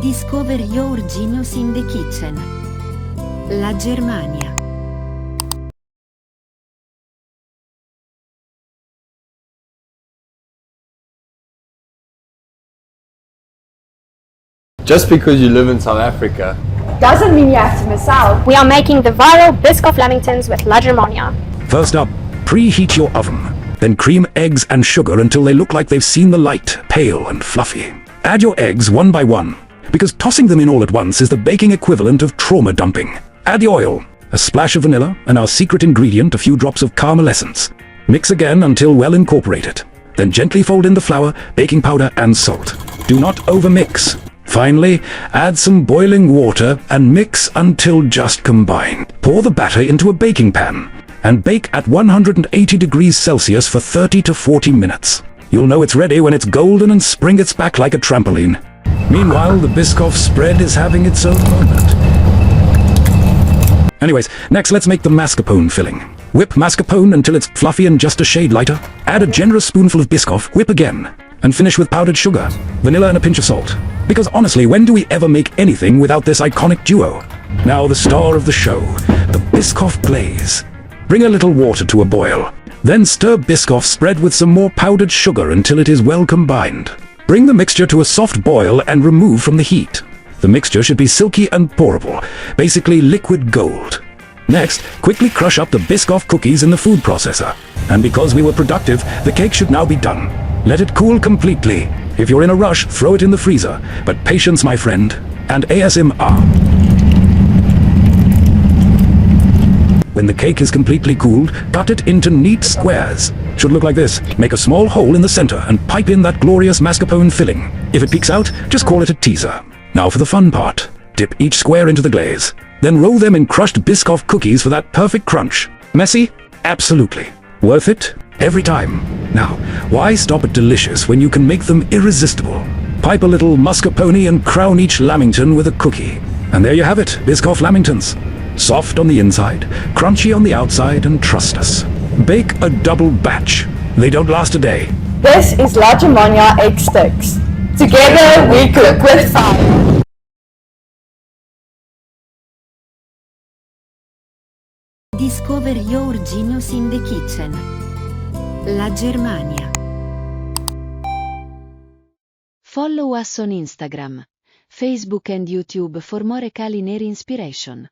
Discover your genius in the kitchen. La Germania. Just because you live in South Africa doesn't mean you have to miss out. We are making the viral Biscoff Lamingtons with La Germania. First up, preheat your oven. Then cream eggs and sugar until they look like they've seen the light, pale and fluffy. Add your eggs one by one, because tossing them in all at once is the baking equivalent of trauma dumping. Add the oil, a splash of vanilla, and our secret ingredient, a few drops of caramel essence. Mix again until well incorporated. Then gently fold in the flour, baking powder and salt. Do not overmix. Finally, add some boiling water and mix until just combined. Pour the batter into a baking pan and bake at 180 degrees Celsius for 30 to 40 minutes. You'll know it's ready when it's golden and springs back like a trampoline. Meanwhile, the Biscoff spread is having its own moment. Anyways, next let's make the mascarpone filling. Whip mascarpone until it's fluffy and just a shade lighter. Add a generous spoonful of Biscoff, whip again, and finish with powdered sugar, vanilla and a pinch of salt. Because honestly, when do we ever make anything without this iconic duo? Now the star of the show, the Biscoff glaze. Bring a little water to a boil. Then stir Biscoff spread with some more powdered sugar until it is well combined. Bring the mixture to a soft boil and remove from the heat. The mixture should be silky and pourable, basically liquid gold. Next, quickly crush up the Biscoff cookies in the food processor. And because we were productive, the cake should now be done. Let it cool completely. If you're in a rush, throw it in the freezer. But patience, my friend, and ASMR. When the cake is completely cooled, cut it into neat squares. Should look like this. Make a small hole in the center and pipe in that glorious mascarpone filling. If it peeks out, just call it a teaser. Now for the fun part. Dip each square into the glaze. Then roll them in crushed Biscoff cookies for that perfect crunch. Messy? Absolutely. Worth it? Every time. Now, why stop at delicious when you can make them irresistible? Pipe a little mascarpone and crown each Lamington with a cookie. And there you have it, Biscoff Lamingtons. Soft on the inside, crunchy on the outside, and trust us. Bake a double batch. They don't last a day. This is La Germania egg sticks. Together we cook with fire. Discover your genius in the kitchen. La Germania. Follow us on Instagram, Facebook and YouTube for more culinary inspiration.